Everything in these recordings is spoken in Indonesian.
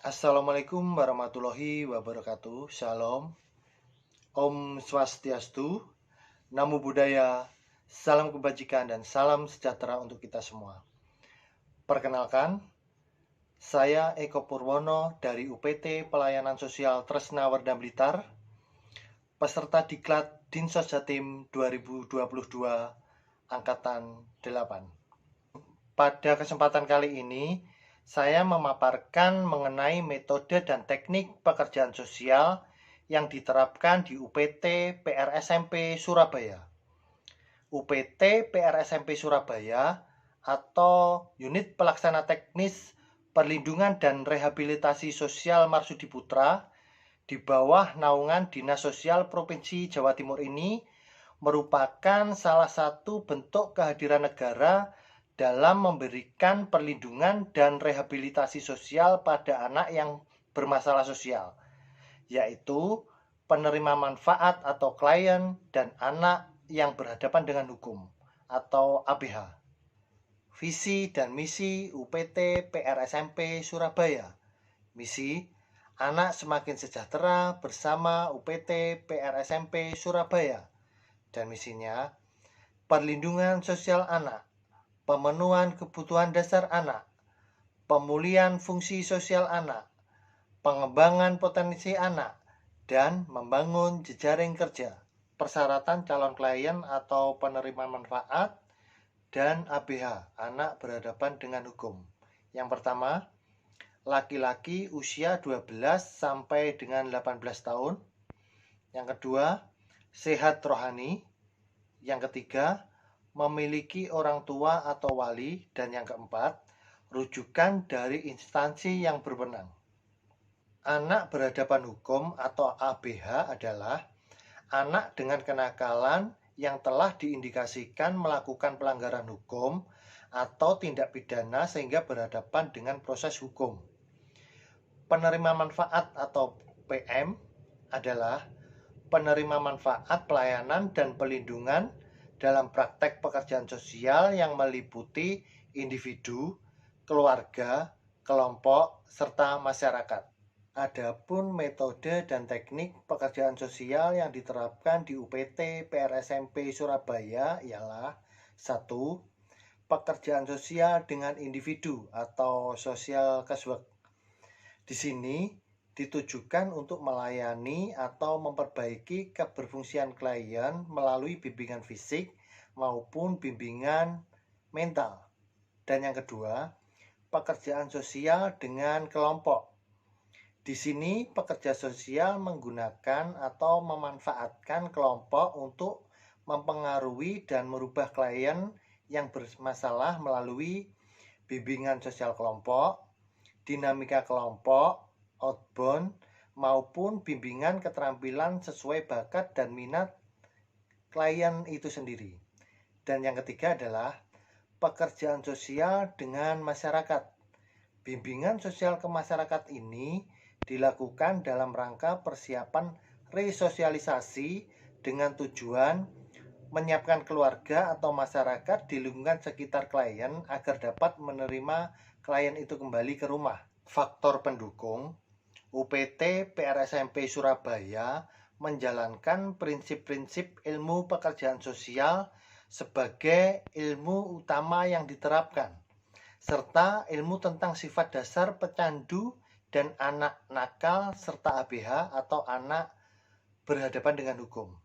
Assalamualaikum warahmatullahi wabarakatuh. Shalom. Om Swastiastu. Namo Buddhaya. Salam kebajikan dan salam sejahtera untuk kita semua. Perkenalkan, saya Eko Purwono dari UPT Pelayanan Sosial Tresna Warda Blitar, peserta Diklat Dinsos Jatim 2022 Angkatan 8. Pada kesempatan kali ini, saya memaparkan mengenai metode dan teknik pekerjaan sosial yang diterapkan di UPT PRSMP Surabaya. UPT PRSMP Surabaya atau Unit Pelaksana Teknis Perlindungan dan Rehabilitasi Sosial Marsudi Putra di bawah naungan Dinas Sosial Provinsi Jawa Timur ini merupakan salah satu bentuk kehadiran negara dalam memberikan perlindungan dan rehabilitasi sosial pada anak yang bermasalah sosial, yaitu penerima manfaat atau klien dan anak yang berhadapan dengan hukum atau ABH. Visi dan misi UPT PRSMP Surabaya. Misi, anak semakin sejahtera bersama UPT PRSMP Surabaya. Dan misinya, perlindungan sosial anak, pemenuhan kebutuhan dasar anak, pemulihan fungsi sosial anak, pengembangan potensi anak, dan membangun jejaring kerja. Persyaratan calon klien atau penerima manfaat dan ABH, anak berhadapan dengan hukum. Yang pertama, laki-laki usia 12 sampai dengan 18 tahun. Yang kedua, sehat rohani. Yang ketiga, memiliki orang tua atau wali. Dan yang keempat, rujukan dari instansi yang berwenang. Anak berhadapan hukum atau ABH adalah anak dengan kenakalan yang telah diindikasikan melakukan pelanggaran hukum atau tindak pidana sehingga berhadapan dengan proses hukum. Penerima manfaat atau PM adalah penerima manfaat pelayanan dan pelindungan dalam praktek pekerjaan sosial yang meliputi individu, keluarga, kelompok, serta masyarakat. Adapun metode dan teknik pekerjaan sosial yang diterapkan di UPT PRSMP Surabaya ialah 1. Pekerjaan sosial dengan individu atau social casework. Di sini ditujukan untuk melayani atau memperbaiki keberfungsian klien melalui bimbingan fisik maupun bimbingan mental. Dan yang kedua, pekerjaan sosial dengan kelompok. Di sini pekerja sosial menggunakan atau memanfaatkan kelompok untuk mempengaruhi dan merubah klien yang bermasalah melalui bimbingan sosial kelompok, dinamika kelompok, outbound, maupun bimbingan keterampilan sesuai bakat dan minat klien itu sendiri. Dan yang ketiga adalah pekerjaan sosial dengan masyarakat. Bimbingan sosial ke masyarakat ini dilakukan dalam rangka persiapan resosialisasi dengan tujuan menyiapkan keluarga atau masyarakat di lingkungan sekitar klien agar dapat menerima klien itu kembali ke rumah. Faktor pendukung, UPT PRSMP Surabaya menjalankan prinsip-prinsip ilmu pekerjaan sosial sebagai ilmu utama yang diterapkan, serta ilmu tentang sifat dasar pecandu dan anak nakal serta ABH atau anak berhadapan dengan hukum.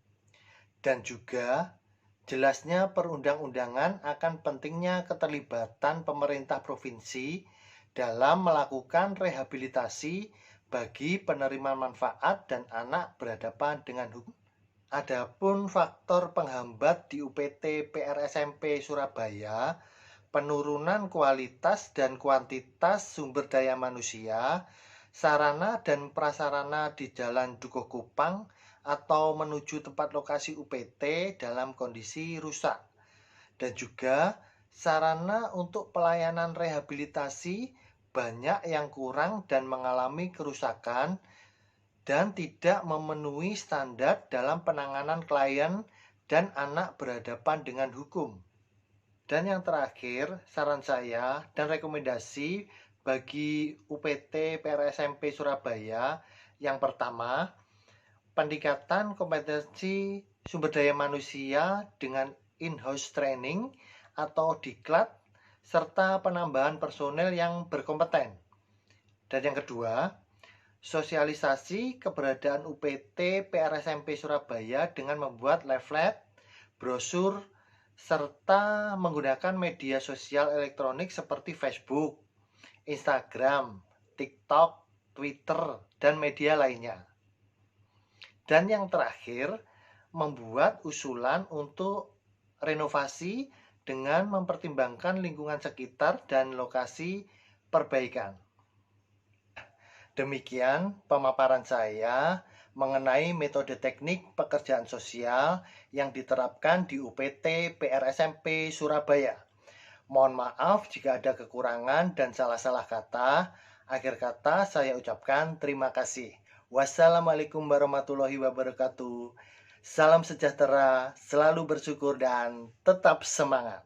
Dan juga jelasnya perundang-undangan akan pentingnya keterlibatan pemerintah provinsi dalam melakukan rehabilitasi bagi penerima manfaat dan anak berhadapan dengan hukum. Adapun faktor penghambat di UPT PRSMP Surabaya, penurunan kualitas dan kuantitas sumber daya manusia, sarana dan prasarana di Jalan Dukuh Kupang atau menuju tempat lokasi UPT dalam kondisi rusak. Dan juga sarana untuk pelayanan rehabilitasi banyak yang kurang dan mengalami kerusakan dan tidak memenuhi standar dalam penanganan klien dan anak berhadapan dengan hukum. Dan yang terakhir, saran saya dan rekomendasi bagi UPT PRSMP Surabaya. Yang pertama, peningkatan kompetensi sumber daya manusia dengan in-house training atau diklat, serta penambahan personel yang berkompeten. Dan yang kedua, sosialisasi keberadaan UPT PRSMP Surabaya dengan membuat leaflet, brosur, serta menggunakan media sosial elektronik seperti Facebook, Instagram, TikTok, Twitter, dan media lainnya. Dan yang terakhir, membuat usulan untuk renovasi dengan mempertimbangkan lingkungan sekitar dan lokasi perbaikan. Demikian pemaparan saya mengenai metode teknik pekerjaan sosial yang diterapkan di UPT PRSMP Surabaya. Mohon maaf jika ada kekurangan dan salah-salah kata. Akhir kata saya ucapkan terima kasih. Wassalamualaikum warahmatullahi wabarakatuh. Salam sejahtera, selalu bersyukur dan tetap semangat.